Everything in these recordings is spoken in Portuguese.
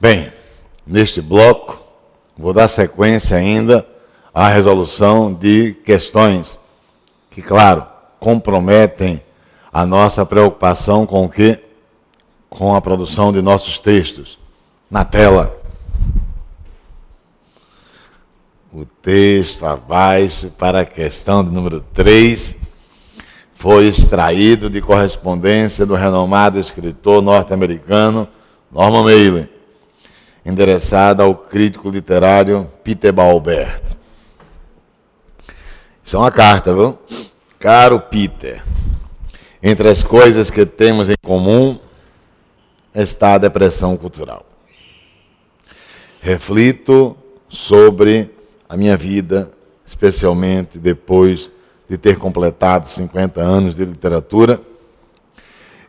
Bem, neste bloco, vou dar sequência ainda à resolução de questões que, claro, comprometem a nossa preocupação com o quê? Com a produção de nossos textos. Na tela. O texto abaixo para a questão de número 3 foi extraído de correspondência do renomado escritor norte-americano Norman Mailer, endereçada ao crítico literário Peter Baubert. Isso é uma carta, viu? Caro Peter, entre as coisas que temos em comum está a depressão cultural. Reflito sobre a minha vida, especialmente depois de ter completado 50 anos de literatura,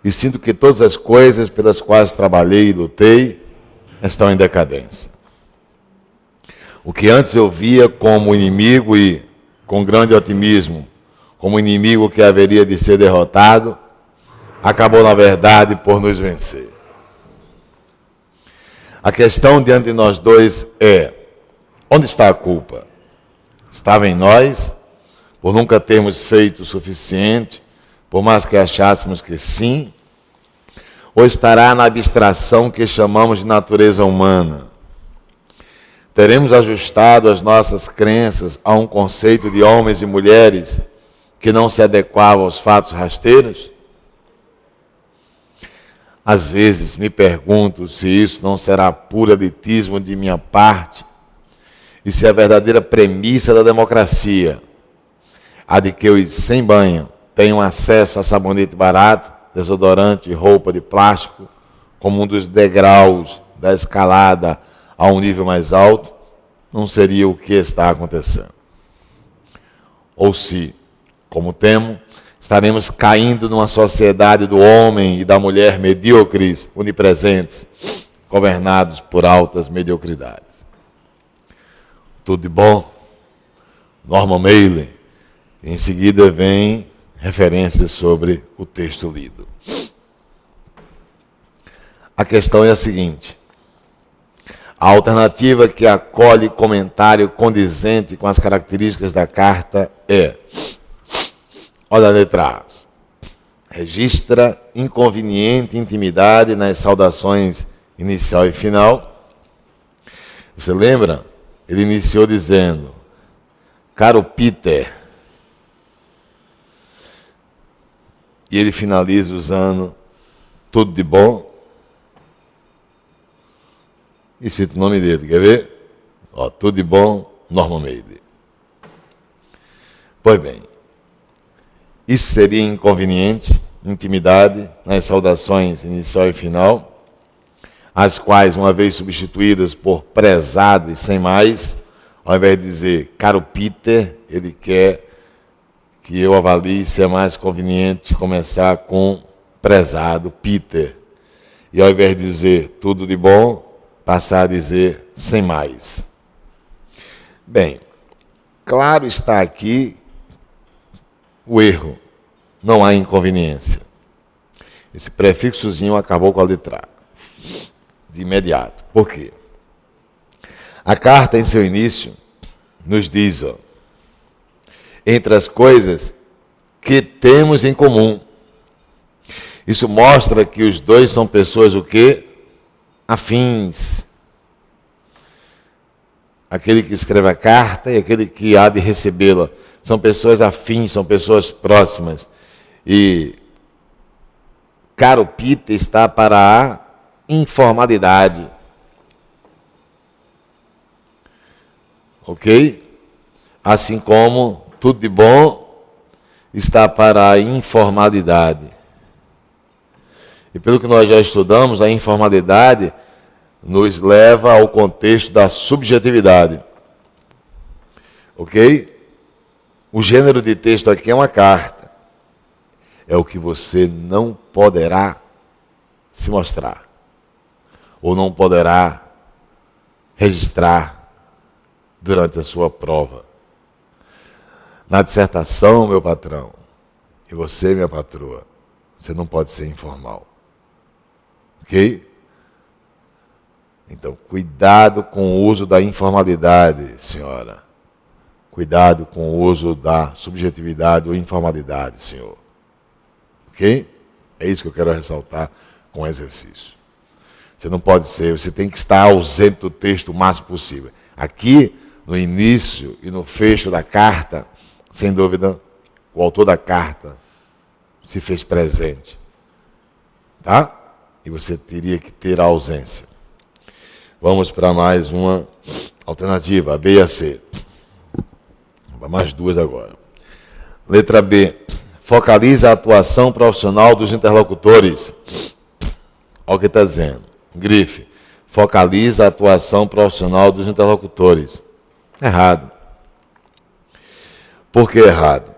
e sinto que todas as coisas pelas quais trabalhei e lutei estão em decadência. O que antes eu via como inimigo e, com grande otimismo, como inimigo que haveria de ser derrotado, acabou, na verdade, por nos vencer. A questão diante de nós dois é: onde está a culpa? Estava em nós, por nunca termos feito o suficiente, por mais que achássemos que sim, ou estará na abstração que chamamos de natureza humana? Teremos ajustado as nossas crenças a um conceito de homens e mulheres que não se adequava aos fatos rasteiros? Às vezes me pergunto se isso não será puro elitismo de minha parte e se a verdadeira premissa da democracia, a de que os sem banho tenham acesso a sabonete barato, desodorante e roupa de plástico, como um dos degraus da escalada a um nível mais alto, não seria o que está acontecendo. Ou se, como temo, estaremos caindo numa sociedade do homem e da mulher medíocres, onipresentes, governados por altas mediocridades. Tudo de bom? Norman Mailer. Em seguida vem referências sobre o texto lido. A questão é a seguinte: a alternativa que acolhe comentário condizente com as características da carta é: olha a letra A. Registra inconveniente intimidade nas saudações inicial e final. Você lembra? Ele iniciou dizendo: caro Peter. E ele finaliza usando tudo de bom. E cita o nome dele, quer ver? Ó, tudo de bom, Norman Mailer. Pois bem, isso seria inconveniente, intimidade, nas saudações inicial e final, as quais, uma vez substituídas por prezado e sem mais, ao invés de dizer caro Peter, ele quer que eu avalie se é mais conveniente começar com prezado Peter. E ao invés de dizer tudo de bom, passar a dizer sem mais. Bem, claro está aqui o erro. Não há inconveniência. Esse prefixozinho acabou com a letra A. De imediato. Por quê? A carta, em seu início, nos diz, ó, entre as coisas que temos em comum. Isso mostra que os dois são pessoas o quê? Afins. Aquele que escreve a carta e aquele que há de recebê-la. São pessoas afins, são pessoas próximas. E caro Peter está para a informalidade. Ok? Assim como tudo de bom está para a informalidade. E pelo que nós já estudamos, a informalidade nos leva ao contexto da subjetividade. Ok? O gênero de texto aqui é uma carta. É o que você não poderá se mostrar. Ou não poderá registrar durante a sua prova. Na dissertação, meu patrão, e você, minha patroa, você não pode ser informal. Ok? Então, cuidado com o uso da informalidade, senhora. Cuidado com o uso da subjetividade ou informalidade, senhor. Ok? É isso que eu quero ressaltar com o exercício. Você não pode ser, você tem que estar ausente do texto o máximo possível. Aqui, no início e no fecho da carta, sem dúvida, o autor da carta se fez presente. Tá? E você teria que ter a ausência. Vamos para mais uma alternativa, a B e a C. Mais duas agora. Letra B. Focaliza a atuação profissional dos interlocutores. Olha o que está dizendo. Grife. Focaliza a atuação profissional dos interlocutores. Errado. Por que errado?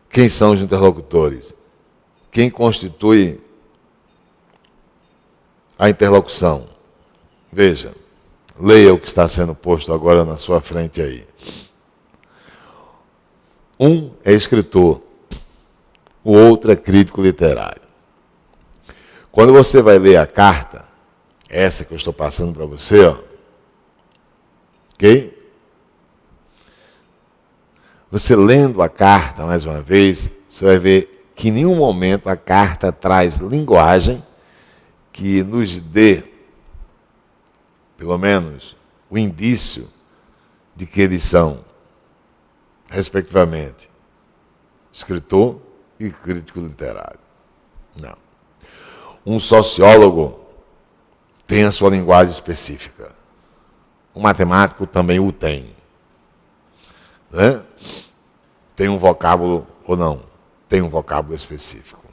Quem são os interlocutores? Quem constitui a interlocução? Veja, leia o que está sendo posto agora na sua frente aí. Um é escritor, o outro é crítico literário. Quando você vai ler a carta, essa que eu estou passando para você, ó, ok? Você lendo a carta, mais uma vez, você vai ver que em nenhum momento a carta traz linguagem que nos dê, pelo menos, o indício de que eles são, respectivamente, escritor e crítico literário. Não. Um sociólogo tem a sua linguagem específica. Um matemático também o tem. Né? Tem um vocábulo ou não? Tem um vocábulo específico.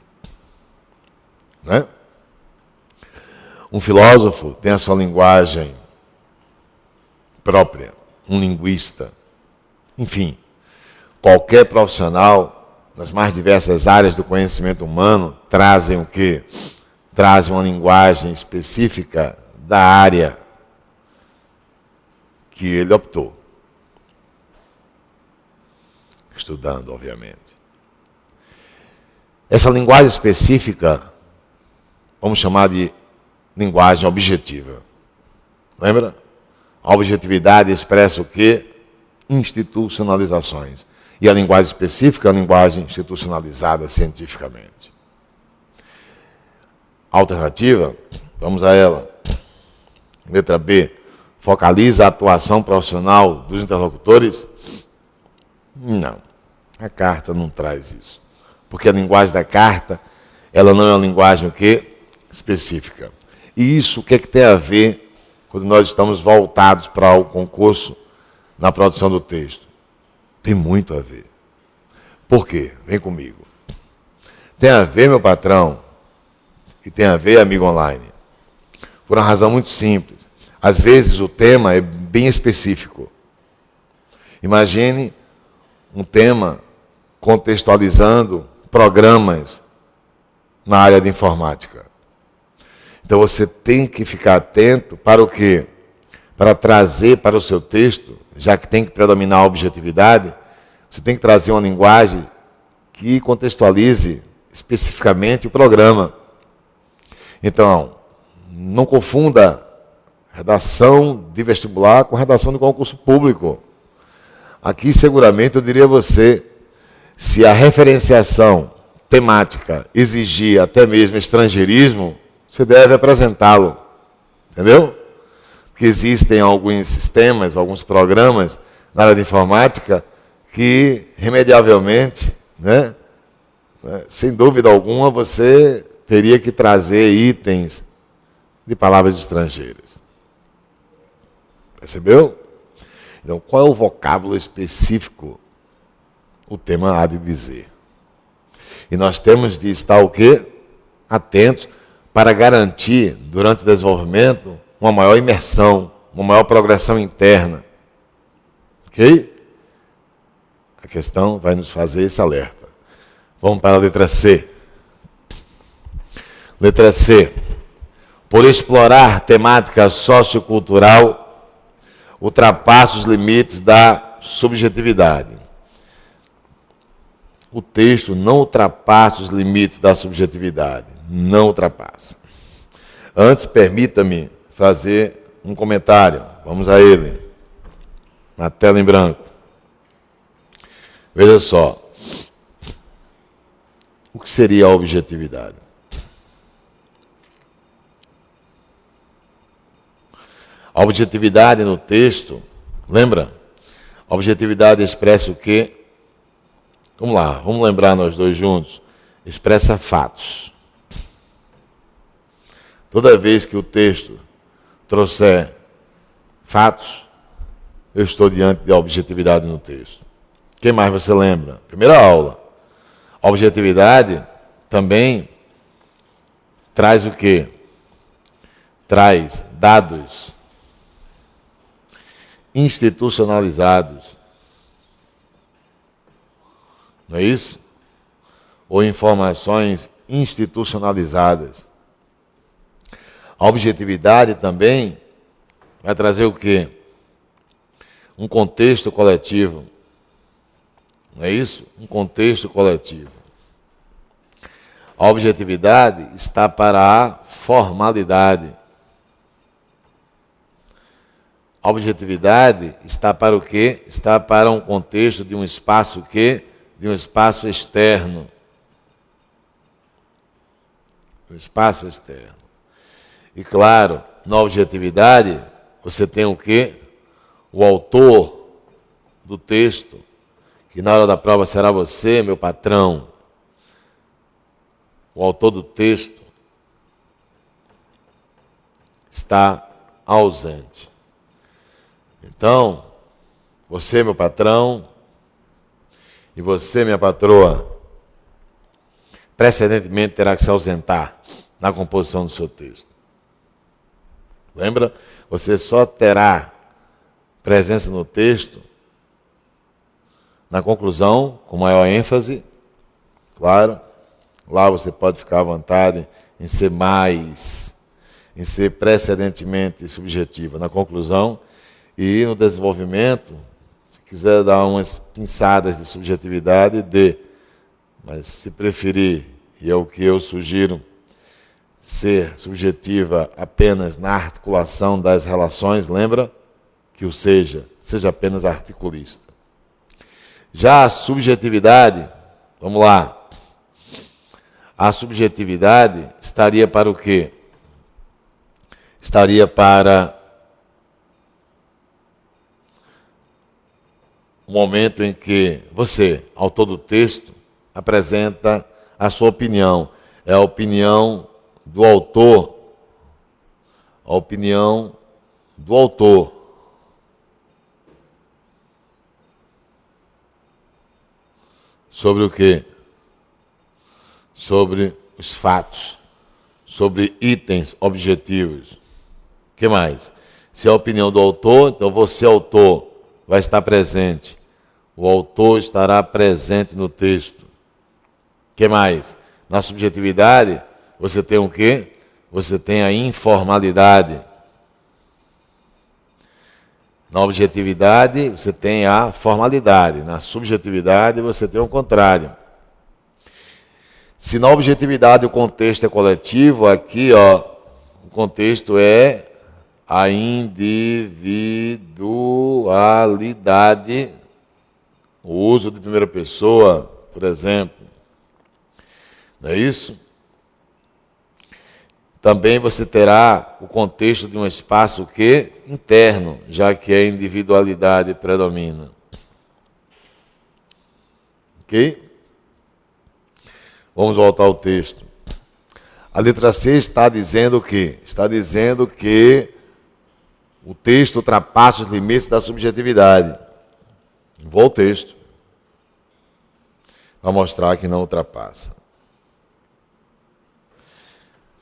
Né? Um filósofo tem a sua linguagem própria. Um linguista. Enfim, qualquer profissional, nas mais diversas áreas do conhecimento humano, trazem o quê? Trazem uma linguagem específica da área que ele optou. Estudando, obviamente. Essa linguagem específica, vamos chamar de linguagem objetiva. Lembra? A objetividade expressa o quê? Institucionalizações. E a linguagem específica é a linguagem institucionalizada cientificamente. Alternativa, vamos a ela. Letra B. Focaliza a atuação profissional dos interlocutores? Não. A carta não traz isso. Porque a linguagem da carta, ela não é uma linguagem o quê? Específica. E isso o que é que tem a ver quando nós estamos voltados para o concurso na produção do texto? Tem muito a ver. Por quê? Vem comigo. Tem a ver, meu patrão, e tem a ver, amigo online, por uma razão muito simples. Às vezes o tema é bem específico. Imagine um tema contextualizando programas na área de informática. Então você tem que ficar atento para o quê? Para trazer para o seu texto, já que tem que predominar a objetividade, você tem que trazer uma linguagem que contextualize especificamente o programa. Então, não confunda redação de vestibular com redação de concurso público. Aqui, seguramente, eu diria a você, se a referenciação temática exigir até mesmo estrangeirismo, você deve apresentá-lo. Entendeu? Porque existem alguns sistemas, alguns programas na área de informática que, remediavelmente, né, sem dúvida alguma, você teria que trazer itens de palavras estrangeiras. Percebeu? Então, qual é o vocábulo específico? O tema há de dizer. E nós temos de estar o quê? Atentos para garantir, durante o desenvolvimento, uma maior imersão, uma maior progressão interna. Ok? A questão vai nos fazer esse alerta. Vamos para a letra C. Letra C. Por explorar temática sociocultural, ultrapassa os limites da subjetividade. O texto não ultrapassa os limites da subjetividade. Não ultrapassa. Antes, permita-me fazer um comentário. Vamos a ele. Na tela em branco. Veja só. O que seria a objetividade? A objetividade no texto, lembra? A objetividade expressa o quê? Vamos lá, vamos lembrar nós dois juntos. Expressa fatos. Toda vez que o texto trouxer fatos, eu estou diante de objetividade no texto. Quem mais você lembra? Primeira aula. A objetividade também traz o quê? Traz dados institucionalizados. Não é isso? Ou informações institucionalizadas. A objetividade também vai trazer o quê? Um contexto coletivo. Não é isso? Um contexto coletivo. A objetividade está para a formalidade. A objetividade está para o quê? Está para um contexto de um espaço quê? De um espaço externo. Um espaço externo. E claro, na objetividade, você tem o quê? O autor do texto, que na hora da prova será você, meu patrão. O autor do texto está ausente. Então, você, meu patrão, e você, minha patroa, precedentemente terá que se ausentar na composição do seu texto. Lembra? Você só terá presença no texto na conclusão, com maior ênfase, claro. Lá você pode ficar à vontade em ser mais, em ser precedentemente subjetiva na conclusão e no desenvolvimento, se quiser dar umas pinçadas de subjetividade, dê. Mas se preferir, e é o que eu sugiro, ser subjetiva apenas na articulação das relações, lembra? Que o seja apenas articulista. Já a subjetividade, vamos lá. A subjetividade estaria para o quê? Estaria para o momento em que você, autor do texto, apresenta a sua opinião. É a opinião do autor. A opinião do autor. Sobre o quê? Sobre os fatos. Sobre itens objetivos. O que mais? Se é a opinião do autor, então você, autor, vai estar presente. O autor estará presente no texto. O que mais? Na subjetividade, você tem o quê? Você tem a informalidade. Na objetividade, você tem a formalidade. Na subjetividade, você tem o contrário. Se na objetividade o contexto é coletivo, aqui o contexto é a individualidade. O uso de primeira pessoa, por exemplo. Não é isso? Também você terá o contexto de um espaço que interno, já que a individualidade predomina. Ok? Vamos voltar ao texto. A letra C está dizendo o quê? Está dizendo que o texto ultrapassa os limites da subjetividade. Vou ao texto para mostrar que não ultrapassa.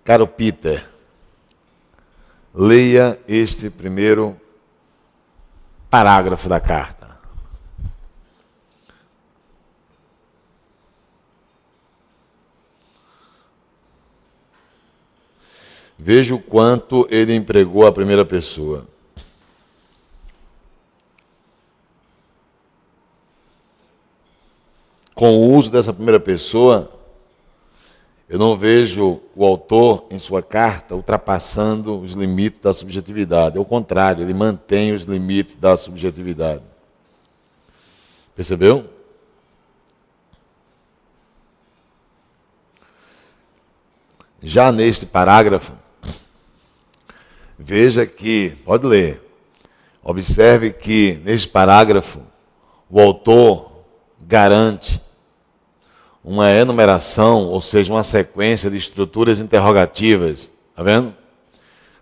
Caro Peter, leia este primeiro parágrafo da carta. Veja o quanto ele empregou a primeira pessoa. Com o uso dessa primeira pessoa, Eu não vejo o autor, em sua carta, ultrapassando os limites da subjetividade. Ao contrário, ele mantém os limites da subjetividade. Percebeu? Já neste parágrafo, veja que, pode ler, observe que neste parágrafo o autor garante uma enumeração, ou seja, uma sequência de estruturas interrogativas. Está vendo?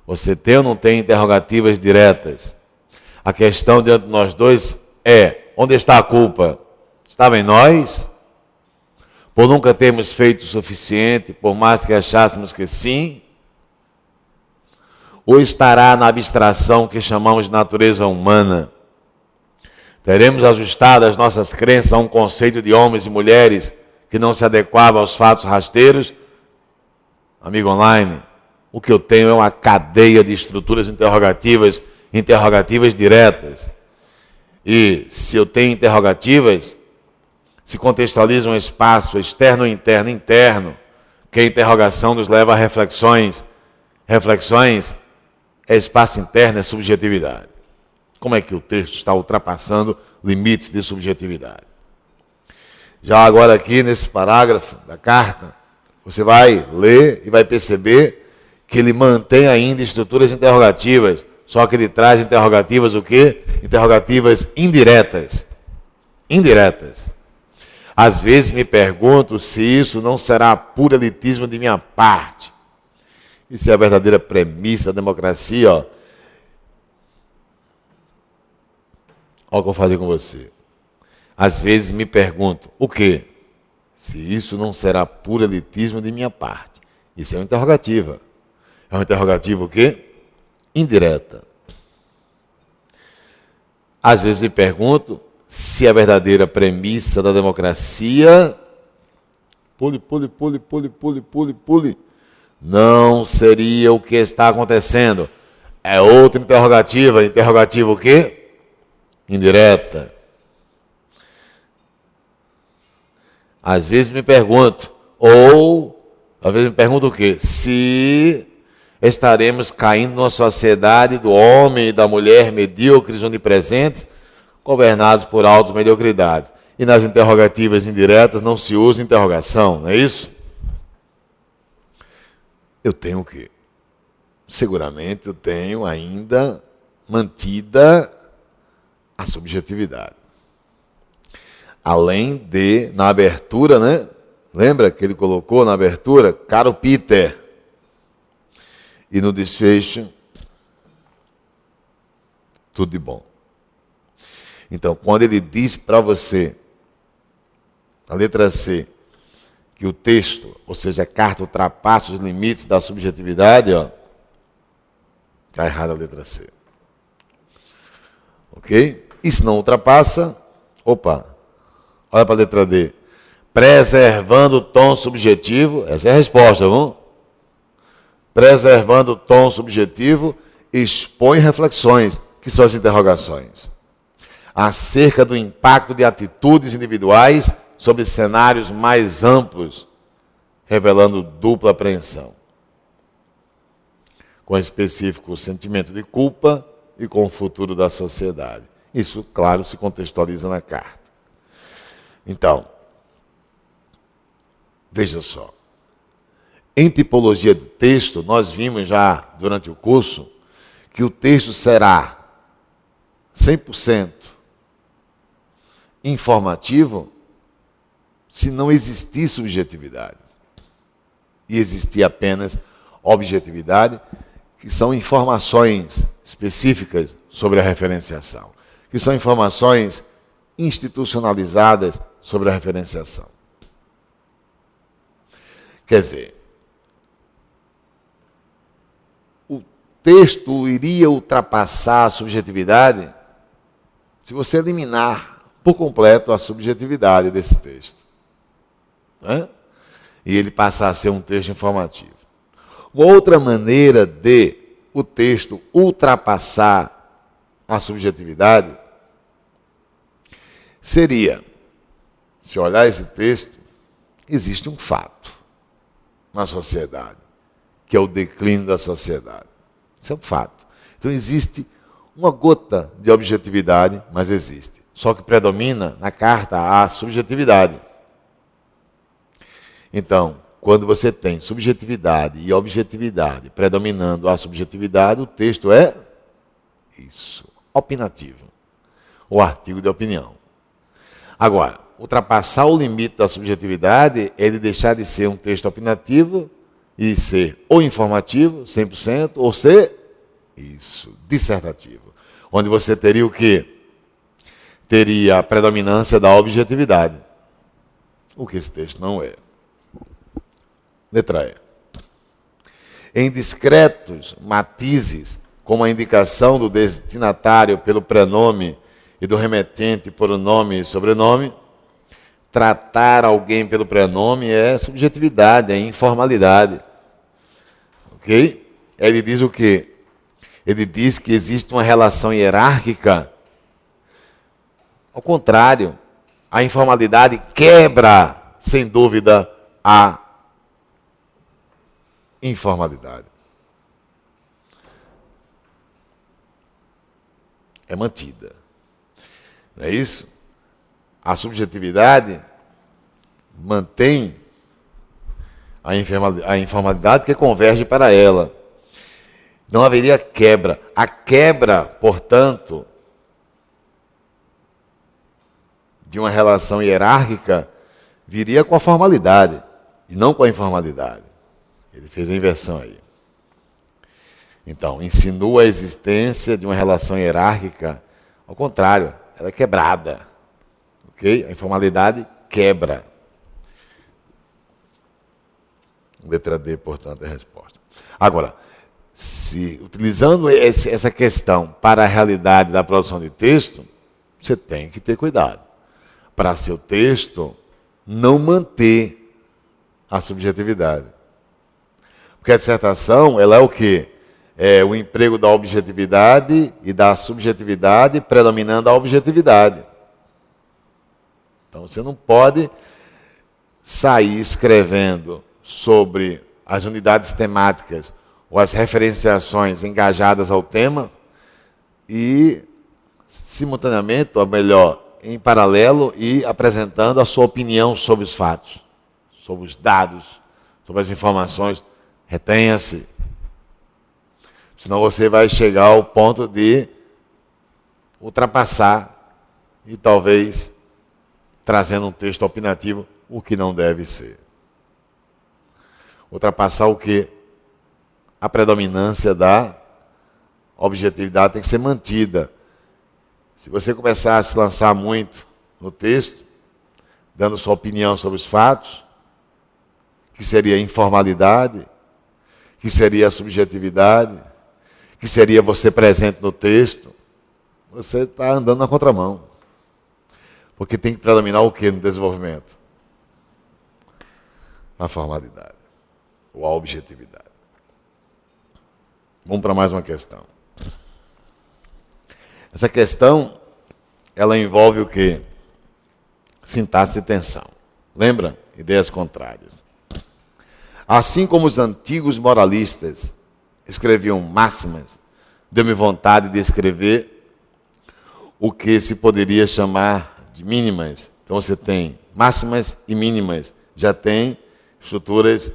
Você tem ou não tem interrogativas diretas? A questão diante de nós dois é: onde está a culpa? Estava em nós? Por nunca termos feito o suficiente, por mais que achássemos que sim? Ou estará na abstração que chamamos de natureza humana? Teremos ajustado as nossas crenças a um conceito de homens e mulheres que não se adequava aos fatos rasteiros? Amigo online, o que eu tenho é uma cadeia de estruturas interrogativas diretas. E se eu tenho interrogativas, se contextualiza um espaço externo, interno, que a interrogação nos leva a reflexões. Reflexões é espaço interno, é subjetividade. Como é que o texto está ultrapassando limites de subjetividade? Já agora aqui nesse parágrafo da carta, você vai ler e vai perceber que ele mantém ainda estruturas interrogativas, só que ele traz interrogativas o quê? Interrogativas indiretas. Indiretas. Às vezes me pergunto se isso não será puro elitismo de minha parte. Isso é a verdadeira premissa da democracia. Olha o que eu vou fazer com você. Às vezes me pergunto, o quê? Se isso não será puro elitismo de minha parte. Isso é uma interrogativa. É uma interrogativa o quê? Indireta. Às vezes me pergunto se a verdadeira premissa da democracia, não seria o que está acontecendo. É outra interrogativa. Interrogativa o quê? Indireta. Às vezes me pergunto, às vezes me pergunto o quê? Se estaremos caindo numa sociedade do homem e da mulher medíocres, onipresentes, governados por altas mediocridades. E nas interrogativas indiretas não se usa interrogação, não é isso? Eu tenho o quê? Seguramente eu tenho ainda mantida a subjetividade. Além de, na abertura, né? Lembra que ele colocou na abertura, caro Peter. E no desfecho, tudo de bom. Então, quando ele diz para você, a letra C, que o texto, ou seja, a carta ultrapassa os limites da subjetividade, está errada a letra C. Ok? E se não ultrapassa, olha para a letra D. Preservando o tom subjetivo, essa é a resposta, vamos? Preservando o tom subjetivo, expõe reflexões, que são as interrogações, acerca do impacto de atitudes individuais sobre cenários mais amplos, revelando dupla apreensão, com específico sentimento de culpa e com o futuro da sociedade. Isso, claro, se contextualiza na carta. Então, veja só. Em tipologia do texto, nós vimos já durante o curso que o texto será 100% informativo se não existir subjetividade e existir apenas objetividade, que são informações específicas sobre a referenciação, que são informações institucionalizadas sobre a referenciação. Quer dizer, o texto iria ultrapassar a subjetividade se você eliminar por completo a subjetividade desse texto, né? E ele passar a ser um texto informativo. Uma outra maneira de o texto ultrapassar a subjetividade seria, se olhar esse texto, existe um fato. na sociedade, que é o declínio da sociedade. Isso é um fato. Então existe uma gota de objetividade, mas existe. Só que predomina na carta a subjetividade. Então, quando você tem subjetividade e objetividade predominando a subjetividade, o texto é isso, opinativo, o artigo de opinião. Agora, ultrapassar o limite da subjetividade é ele deixar de ser um texto opinativo e ser ou informativo, 100%, ou ser isso, dissertativo. Onde você teria o quê? Teria a predominância da objetividade. O que esse texto não é. Letra E. Em discretos matizes, como a indicação do destinatário pelo prenome e do remetente por o nome e sobrenome, tratar alguém pelo prenome é subjetividade, é informalidade. Ok? Ele diz o quê? Ele diz que existe uma relação hierárquica. Ao contrário, a informalidade quebra, sem dúvida, a informalidade. É mantida. Não é isso? A subjetividade mantém a informalidade porque converge para ela. Não haveria quebra. A quebra, portanto, de uma relação hierárquica viria com a formalidade e não com a informalidade. Ele fez a inversão aí. Então, insinua a existência de uma relação hierárquica. Ao contrário, ela é quebrada. Ok? A informalidade quebra. Letra D, portanto, é a resposta. Agora, se utilizando essa questão para a realidade da produção de texto, você tem que ter cuidado. Para seu texto não manter a subjetividade. Porque a dissertação, ela é o quê? É o emprego da objetividade e da subjetividade predominando a objetividade. Então você não pode sair escrevendo sobre as unidades temáticas ou as referenciações engajadas ao tema e, simultaneamente, ou melhor, em paralelo, e apresentando a sua opinião sobre os fatos, sobre os dados, sobre as informações. Retenha-se. Senão você vai chegar ao ponto de ultrapassar e talvez trazendo um texto opinativo, o que não deve ser. Ultrapassar o quê? A predominância da objetividade tem que ser mantida. Se você começar a se lançar muito no texto, dando sua opinião sobre os fatos, que seria informalidade, que seria a subjetividade, que seria você presente no texto, você está andando na contramão. Porque tem que predominar o que no desenvolvimento? A formalidade, ou a objetividade. Vamos para mais uma questão. Essa questão, ela envolve o quê? Sintaxe e tensão. Lembra? Ideias contrárias. Assim como os antigos moralistas escreviam máximas, deu-me vontade de escrever o que se poderia chamar de mínimas. Então você tem máximas e mínimas. Já tem estruturas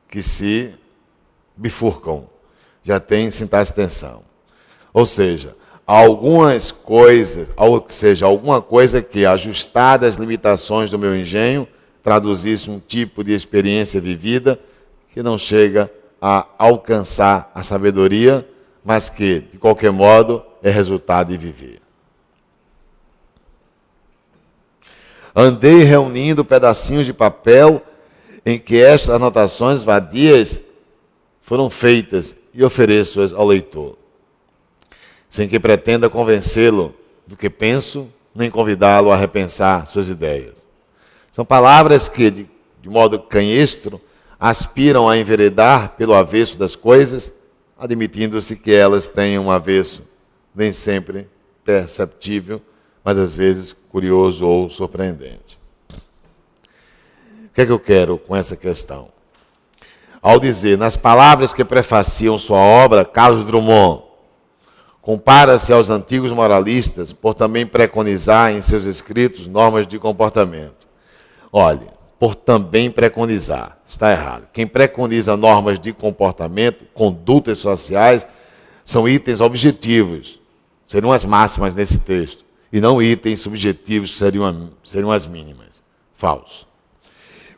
que se bifurcam. Já tem sintaxe e tensão. Ou seja, algumas coisas, ou seja, alguma coisa que, ajustada às limitações do meu engenho, traduzisse um tipo de experiência vivida que não chega a alcançar a sabedoria, mas que, de qualquer modo, é resultado de viver. Andei reunindo pedacinhos de papel em que estas anotações vadias foram feitas e ofereço-as ao leitor, sem que pretenda convencê-lo do que penso, nem convidá-lo a repensar suas ideias. São palavras que, de modo canhestro, aspiram a enveredar pelo avesso das coisas, admitindo-se que elas tenham um avesso nem sempre perceptível, mas às vezes curioso ou surpreendente. O que é que eu quero com essa questão? ao dizer, nas palavras que prefaciam sua obra, Carlos Drummond compara-se aos antigos moralistas por também preconizar em seus escritos normas de comportamento. Olhe, por também preconizar, está errado. Quem preconiza normas de comportamento, condutas sociais, são itens objetivos, seriam as máximas nesse texto, e não itens subjetivos, que seriam as mínimas. Falso.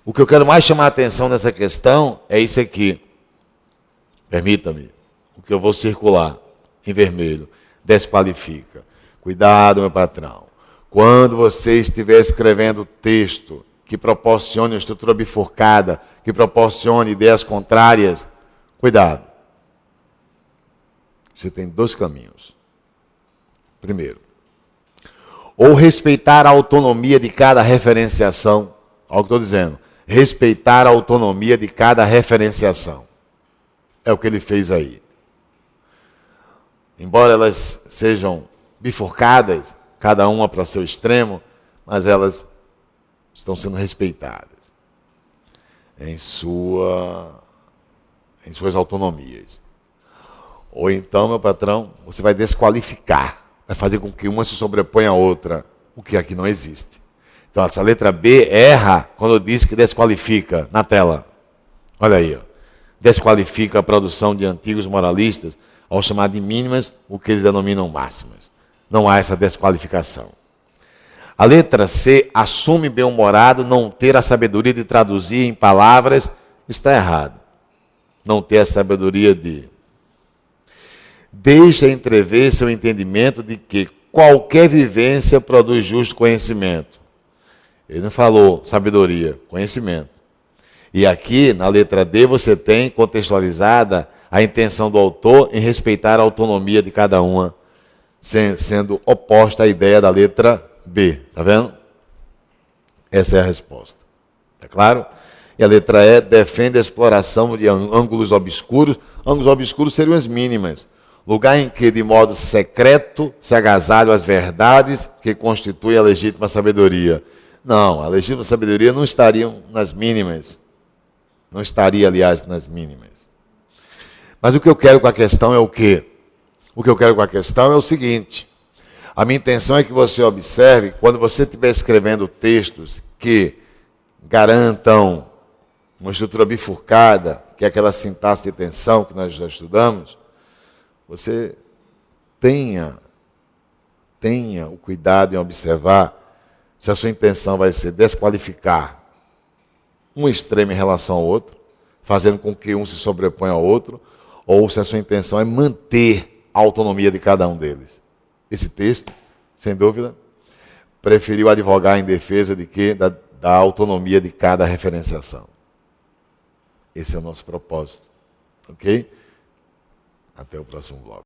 O que eu quero mais chamar a atenção nessa questão é isso aqui. Permita-me, o que eu vou circular em vermelho, desqualifica. Cuidado, meu patrão. Quando você estiver escrevendo texto que proporcione uma estrutura bifurcada, que proporcione ideias contrárias, cuidado. Você tem dois caminhos. Primeiro, ou respeitar a autonomia de cada referenciação. Olha o que estou dizendo. Respeitar a autonomia de cada referenciação. É o que ele fez aí. Embora elas sejam bifurcadas, cada uma para o seu extremo, mas elas estão sendo respeitadas em suas autonomias. Ou então, meu patrão, você vai desqualificar, vai fazer com que uma se sobreponha à outra, o que aqui não existe. Então, essa letra B erra quando diz que desqualifica na tela. Olha aí, ó. Desqualifica a produção de antigos moralistas ao chamar de mínimas o que eles denominam máximas. Não há essa desqualificação. A letra C assume bem-humorado não ter a sabedoria de traduzir em palavras, está errado. Não ter a sabedoria de... Deixa entrever seu entendimento de que qualquer vivência produz justo conhecimento. Ele não falou sabedoria, conhecimento. E aqui, na letra D, você tem contextualizada a intenção do autor em respeitar a autonomia de cada uma, sendo oposta à ideia da letra B. Está vendo? Essa é a resposta. Está claro? E a letra E defende a exploração de ângulos obscuros. Ângulos obscuros seriam as mínimas. Lugar em que, de modo secreto, se agasalham as verdades que constituem a legítima sabedoria. Não, a legítima sabedoria não estaria nas mínimas. Não estaria, aliás, nas mínimas. Mas o que eu quero com a questão é o quê? O que eu quero com a questão é o seguinte. A minha intenção é que você observe, quando você estiver escrevendo textos que garantam uma estrutura bifurcada, que é aquela sintaxe de tensão que nós já estudamos, você tenha o cuidado em observar se a sua intenção vai ser desqualificar um extremo em relação ao outro, fazendo com que um se sobreponha ao outro, ou se a sua intenção é manter a autonomia de cada um deles. Esse texto, sem dúvida, preferiu advogar em defesa de quê? Da autonomia de cada referenciação. Esse é o nosso propósito. Ok? Até o próximo bloco.